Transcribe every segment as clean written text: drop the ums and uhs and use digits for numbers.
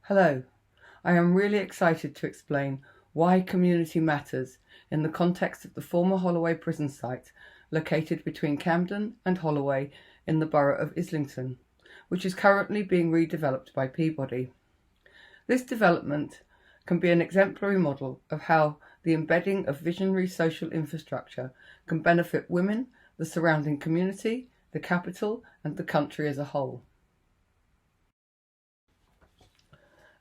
Hello, I am really excited to explain why community matters in the context of the former Holloway prison site located between Camden and Holloway in the borough of Islington, which is currently being redeveloped by Peabody. This development can be an exemplary model of how the embedding of visionary social infrastructure can benefit women, the surrounding community, the capital, and the country as a whole.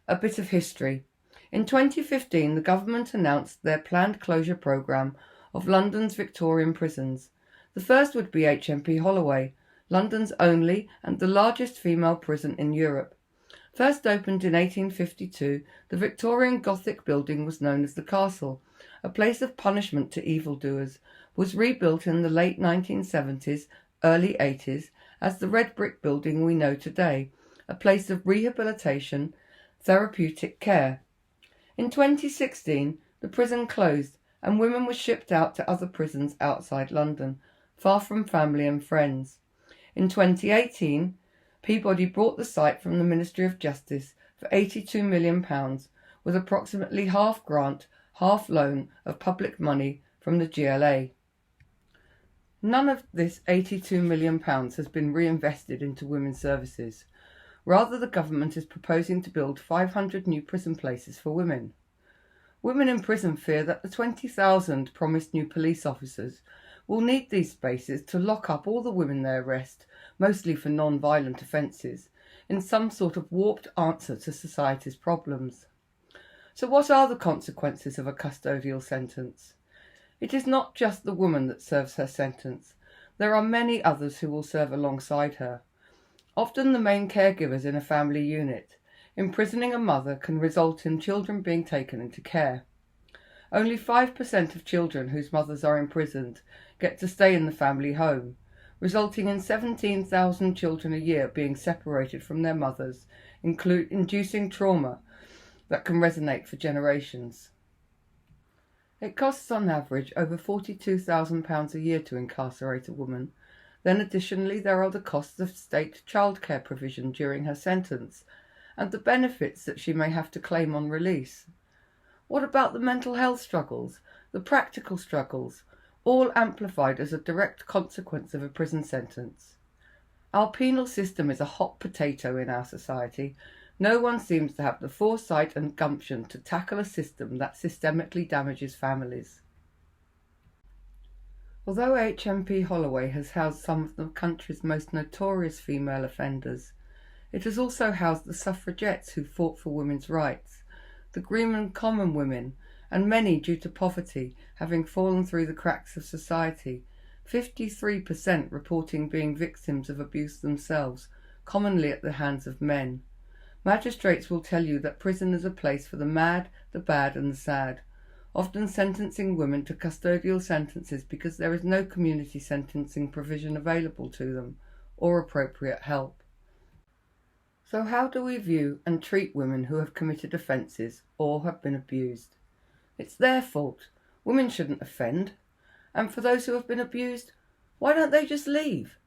A bit of history. In 2015, the government announced their planned closure programme of London's Victorian prisons. The first would be HMP Holloway, London's only and the largest female prison in Europe. First opened in 1852, the Victorian Gothic building was known as the Castle, a place of punishment to evildoers, was rebuilt in the late 1970s, early 80s as the red brick building we know today, a place of rehabilitation, therapeutic care. In 2016, the prison closed and women were shipped out to other prisons outside London, far from family and friends. In 2018, Peabody bought the site from the Ministry of Justice for £82 million, with approximately half grant, half loan of public money from the GLA. None of this £82 million has been reinvested into women's services. Rather, the government is proposing to build 500 new prison places for women. Women in prison fear that the 20,000 promised new police officers will need these spaces to lock up all the women they arrest, mostly for non-violent offences, in some sort of warped answer to society's problems. So what are the consequences of a custodial sentence? It is not just the woman that serves her sentence. There are many others who will serve alongside her. Often the main caregivers in a family unit. Imprisoning a mother can result in children being taken into care. Only 5% of children whose mothers are imprisoned get to stay in the family home, resulting in 17,000 children a year being separated from their mothers, inducing trauma that can resonate for generations. It costs on average over £42,000 a year to incarcerate a woman. Then additionally there are the costs of state childcare provision during her sentence and the benefits that she may have to claim on release. What about the mental health struggles, the practical struggles, all amplified as a direct consequence of a prison sentence? Our penal system is a hot potato in our society. No one seems to have the foresight and gumption to tackle a system that systemically damages families. Although HMP Holloway has housed some of the country's most notorious female offenders, it has also housed the suffragettes who fought for women's rights, the grim and common women, and many, due to poverty, having fallen through the cracks of society, 53% reporting being victims of abuse themselves, commonly at the hands of men. Magistrates will tell you that prison is a place for the mad, the bad and the sad, often sentencing women to custodial sentences because there is no community sentencing provision available to them, or appropriate help. So how do we view and treat women who have committed offences or have been abused? It's their fault. Women shouldn't offend. And for those who have been abused, why don't they just leave?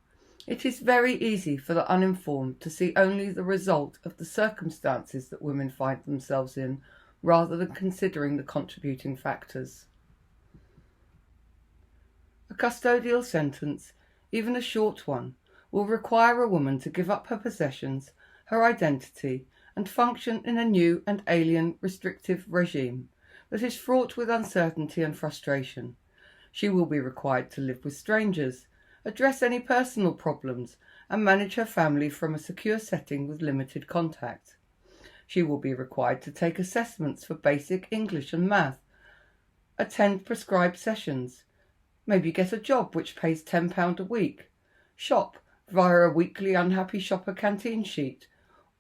It is very easy for the uninformed to see only the result of the circumstances that women find themselves in, rather than considering the contributing factors. A custodial sentence, even a short one, will require a woman to give up her possessions, her identity, and function in a new and alien restrictive regime that is fraught with uncertainty and frustration. She will be required to live with strangers, address any personal problems, and manage her family from a secure setting with limited contact. She will be required to take assessments for basic English and math, attend prescribed sessions, maybe get a job which pays £10 a week, shop via a weekly unhappy shopper canteen sheet,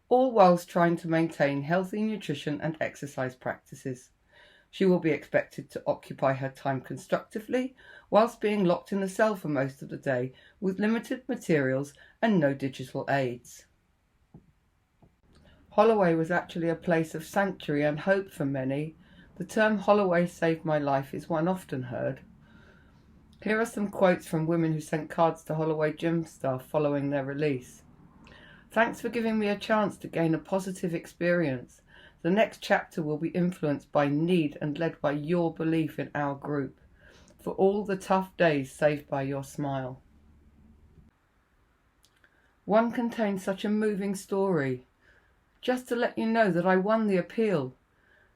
all whilst trying to maintain healthy nutrition and exercise practices. She will be expected to occupy her time constructively whilst being locked in a cell for most of the day with limited materials and no digital aids. Holloway was actually a place of sanctuary and hope for many. The term Holloway saved my life is one often heard. Here are some quotes from women who sent cards to Holloway gym staff following their release. Thanks for giving me a chance to gain a positive experience The next chapter will be influenced by need and led by your belief in our group. For all the tough days saved by your smile. One contains such a moving story. Just to let you know that I won the appeal.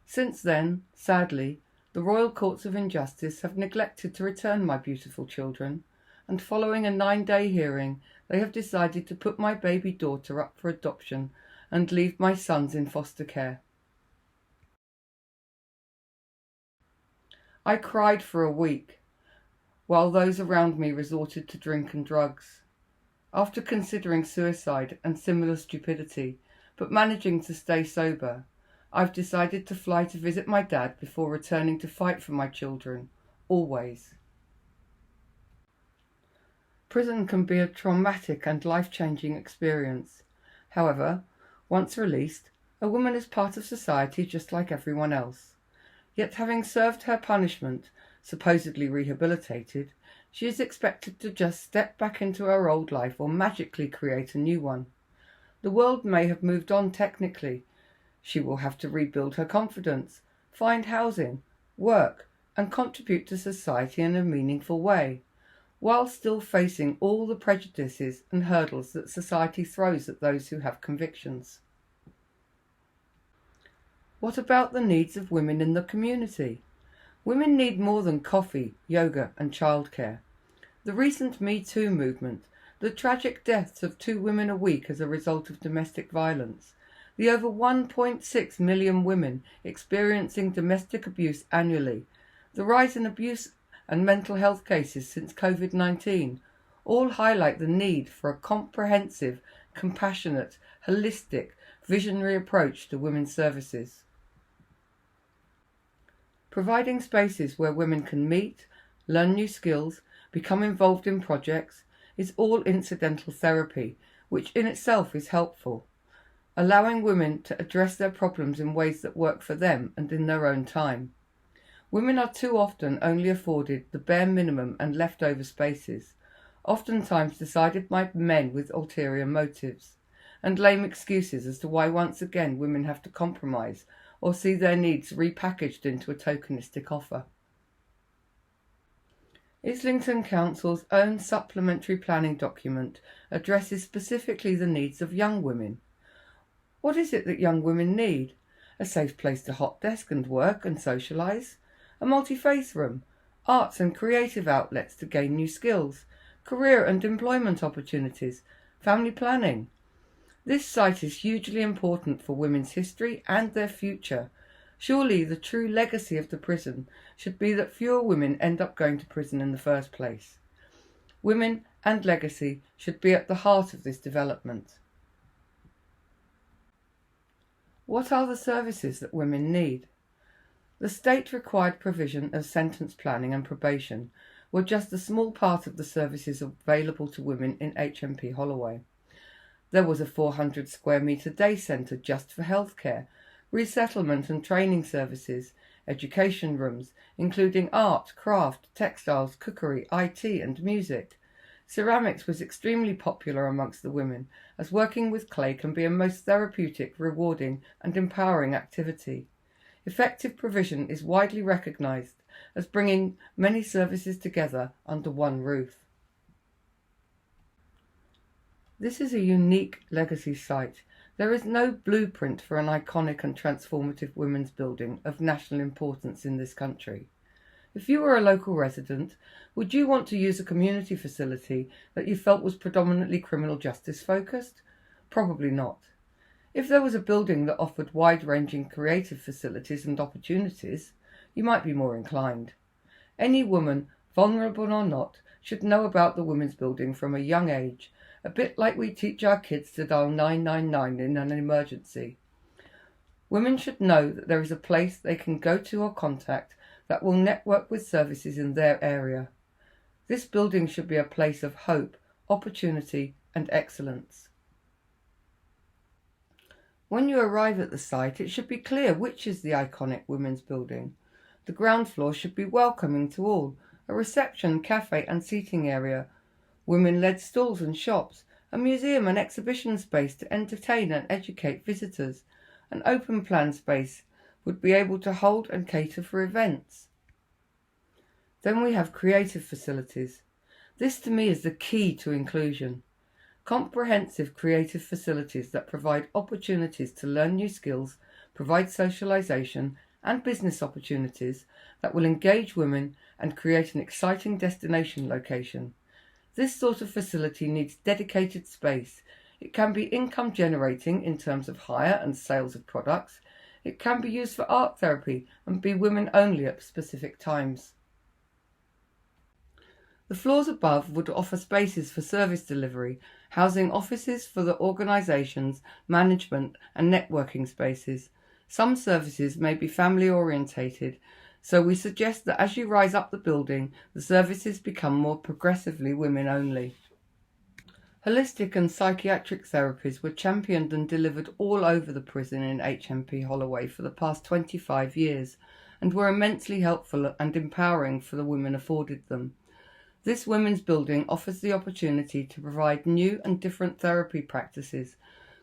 Since then, sadly, the Royal Courts of Injustice have neglected to return my beautiful children, and following a 9-day hearing, they have decided to put my baby daughter up for adoption and leave my sons in foster care. I cried for a week, while those around me resorted to drink and drugs. After considering suicide and similar stupidity, but managing to stay sober, I've decided to fly to visit my dad before returning to fight for my children, always. Prison can be a traumatic and life-changing experience. However, once released, a woman is part of society just like everyone else. Yet having served her punishment, supposedly rehabilitated, she is expected to just step back into her old life or magically create a new one. The world may have moved on technically. She will have to rebuild her confidence, find housing, work, and contribute to society in a meaningful way, while still facing all the prejudices and hurdles that society throws at those who have convictions. What about the needs of women in the community? Women need more than coffee, yoga, and childcare. The recent Me Too movement, the tragic deaths of 2 women a week as a result of domestic violence, the over 1.6 million women experiencing domestic abuse annually, the rise in abuse and mental health cases since COVID-19, all highlight the need for a comprehensive, compassionate, holistic, visionary approach to women's services. Providing spaces where women can meet, learn new skills, become involved in projects, is all incidental therapy, which in itself is helpful, allowing women to address their problems in ways that work for them and in their own time. Women are too often only afforded the bare minimum and leftover spaces, oftentimes decided by men with ulterior motives, and lame excuses as to why once again women have to compromise or see their needs repackaged into a tokenistic offer. Islington Council's own supplementary planning document addresses specifically the needs of young women. What is it that young women need? A safe place to hot desk and work and socialise, a multi-faith room, arts and creative outlets to gain new skills, career and employment opportunities, family planning. This site is hugely important for women's history and their future. Surely the true legacy of the prison should be that fewer women end up going to prison in the first place. Women and legacy should be at the heart of this development. What are the services that women need? The state-required provision of sentence planning and probation were just a small part of the services available to women in HMP Holloway. There was a 400 square metre day centre just for healthcare, resettlement and training services, education rooms, including art, craft, textiles, cookery, IT and music. Ceramics was extremely popular amongst the women, as working with clay can be a most therapeutic, rewarding and empowering activity. Effective provision is widely recognised as bringing many services together under one roof. This is a unique legacy site. There is no blueprint for an iconic and transformative women's building of national importance in this country. If you were a local resident, would you want to use a community facility that you felt was predominantly criminal justice focused? Probably not. If there was a building that offered wide-ranging creative facilities and opportunities, you might be more inclined. Any woman, vulnerable or not, should know about the women's building from a young age, a bit like we teach our kids to dial 999 in an emergency. Women should know that there is a place they can go to or contact that will network with services in their area. This building should be a place of hope, opportunity and excellence. When you arrive at the site, it should be clear which is the iconic women's building. The ground floor should be welcoming to all, a reception, cafe and seating area, women-led stalls and shops, a museum and exhibition space to entertain and educate visitors, an open plan space would be able to hold and cater for events. Then we have creative facilities. This to me is the key to inclusion. Comprehensive creative facilities that provide opportunities to learn new skills, provide socialisation and business opportunities that will engage women and create an exciting destination location. This sort of facility needs dedicated space. It can be income generating in terms of hire and sales of products. It can be used for art therapy and be women only at specific times. The floors above would offer spaces for service delivery, housing offices for the organisations, management and networking spaces. Some services may be family orientated, so we suggest that as you rise up the building, the services become more progressively women only. Holistic and psychiatric therapies were championed and delivered all over the prison in HMP Holloway for the past 25 years and were immensely helpful and empowering for the women afforded them. This women's building offers the opportunity to provide new and different therapy practices,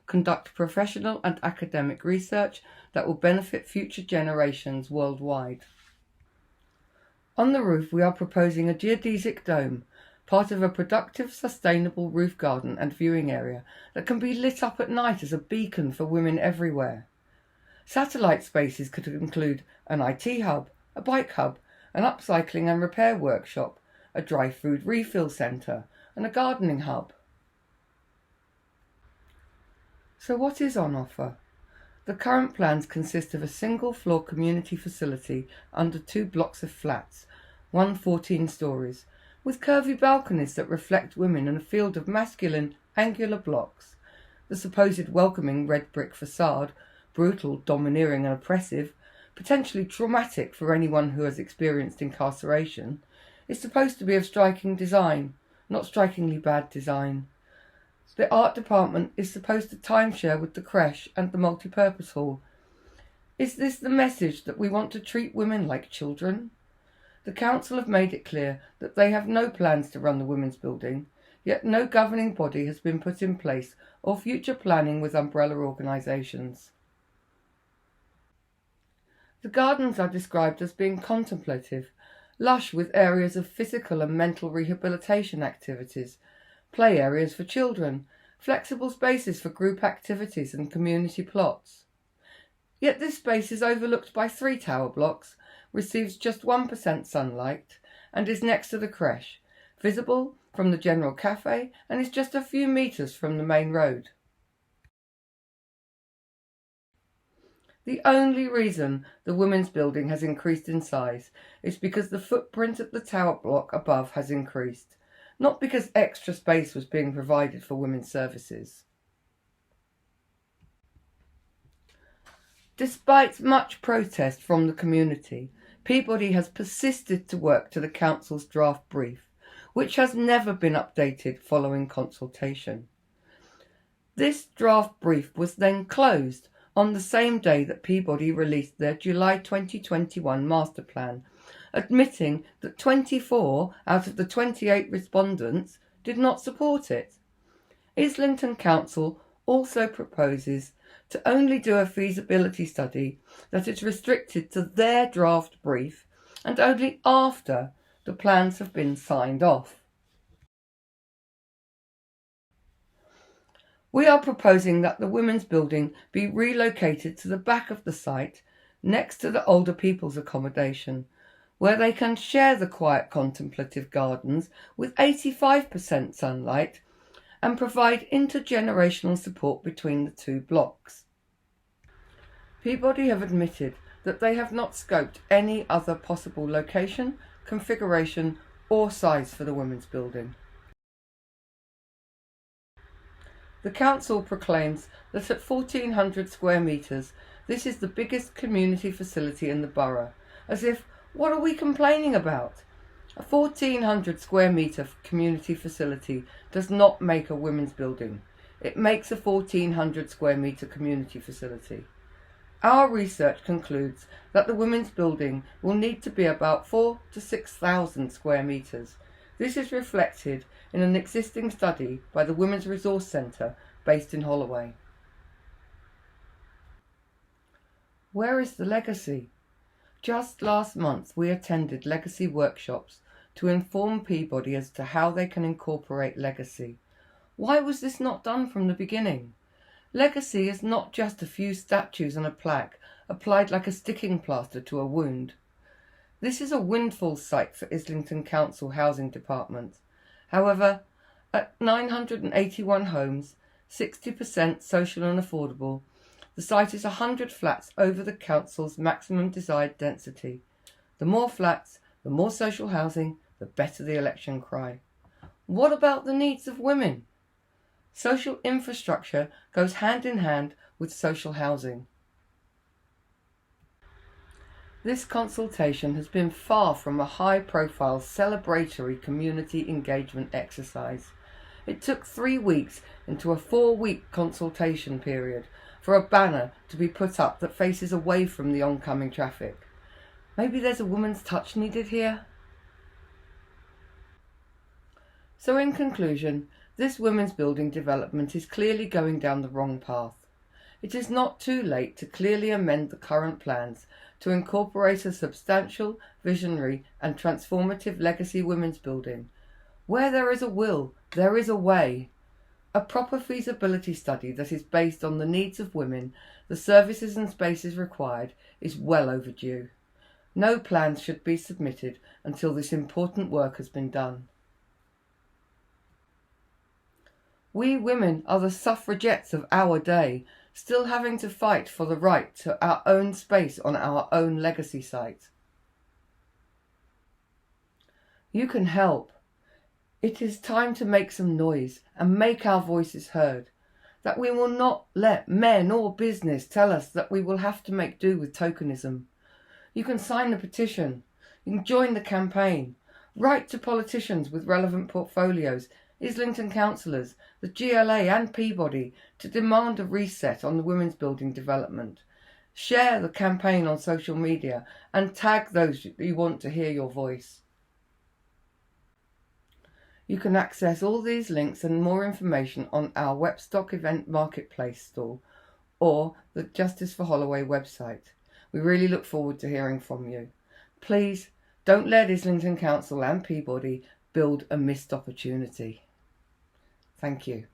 conduct professional and academic research that will benefit future generations worldwide. On the roof we are proposing a geodesic dome, part of a productive, sustainable roof garden and viewing area that can be lit up at night as a beacon for women everywhere. Satellite spaces could include an IT hub, a bike hub, an upcycling and repair workshop, a dry food refill centre and a gardening hub. So what is on offer? The current plans consist of a single floor community facility under 2 blocks of flats, one 14 stories, with curvy balconies that reflect women and a field of masculine angular blocks. The supposed welcoming red brick facade, brutal, domineering and oppressive, potentially traumatic for anyone who has experienced incarceration, is supposed to be of striking design, not strikingly bad design. The art department is supposed to timeshare with the creche and the multipurpose hall. Is this the message that we want to treat women like children? The council have made it clear that they have no plans to run the women's building, yet no governing body has been put in place or future planning with umbrella organisations. The gardens are described as being contemplative, lush with areas of physical and mental rehabilitation activities, play areas for children, flexible spaces for group activities and community plots. Yet this space is overlooked by 3 tower blocks, receives just 1% sunlight and is next to the creche, visible from the general cafe and is just a few metres from the main road. The only reason the women's building has increased in size is because the footprint of the tower block above has increased, not because extra space was being provided for women's services. Despite much protest from the community, Peabody has persisted to work to the council's draft brief, which has never been updated following consultation. This draft brief was then closed on the same day that Peabody released their July 2021 master plan, admitting that 24 out of the 28 respondents did not support it. Islington Council also proposes to only do a feasibility study that is restricted to their draft brief and only after the plans have been signed off. We are proposing that the women's building be relocated to the back of the site next to the older people's accommodation, where they can share the quiet contemplative gardens with 85% sunlight and provide intergenerational support between the 2 blocks. Peabody have admitted that they have not scoped any other possible location, configuration or size for the women's building. The council proclaims that at 1,400 square metres this is the biggest community facility in the borough, as if, what are we complaining about? A 1,400 square metre community facility does not make a women's building. It makes a 1,400 square metre community facility. Our research concludes that the women's building will need to be about 4,000 to 6,000 square metres. This is reflected in an existing study by the Women's Resource Centre based in Holloway. Where is the legacy? Just last month we attended legacy workshops to inform Peabody as to how they can incorporate legacy. Why was this not done from the beginning? Legacy is not just a few statues and a plaque applied like a sticking plaster to a wound. This is a windfall site for Islington Council Housing Department. However, at 981 homes, 60% social and affordable, the site is 100 flats over the council's maximum desired density. The more flats, the more social housing, the better the election cry. What about the needs of women? Social infrastructure goes hand in hand with social housing. This consultation has been far from a high-profile celebratory community engagement exercise. It took 3 weeks into a 4-week consultation period for a banner to be put up that faces away from the oncoming traffic. Maybe there's a woman's touch needed here? So in conclusion, this women's building development is clearly going down the wrong path. It is not too late to clearly amend the current plans to incorporate a substantial, visionary and transformative legacy women's building. Where there is a will, there is a way. A proper feasibility study that is based on the needs of women, the services and spaces required, is well overdue. No plans should be submitted until this important work has been done. We women are the suffragettes of our day, still having to fight for the right to our own space on our own legacy site. You can help. It is time to make some noise and make our voices heard, that we will not let men or business tell us that we will have to make do with tokenism. You can sign the petition, you can join the campaign, write to politicians with relevant portfolios, Islington councillors, the GLA and Peabody to demand a reset on the women's building development. Share the campaign on social media and tag those you want to hear your voice. You can access all these links and more information on our WEPstock event marketplace stall or the Justice for Holloway website. We really look forward to hearing from you. Please don't let Islington Council and Peabody build a missed opportunity. Thank you.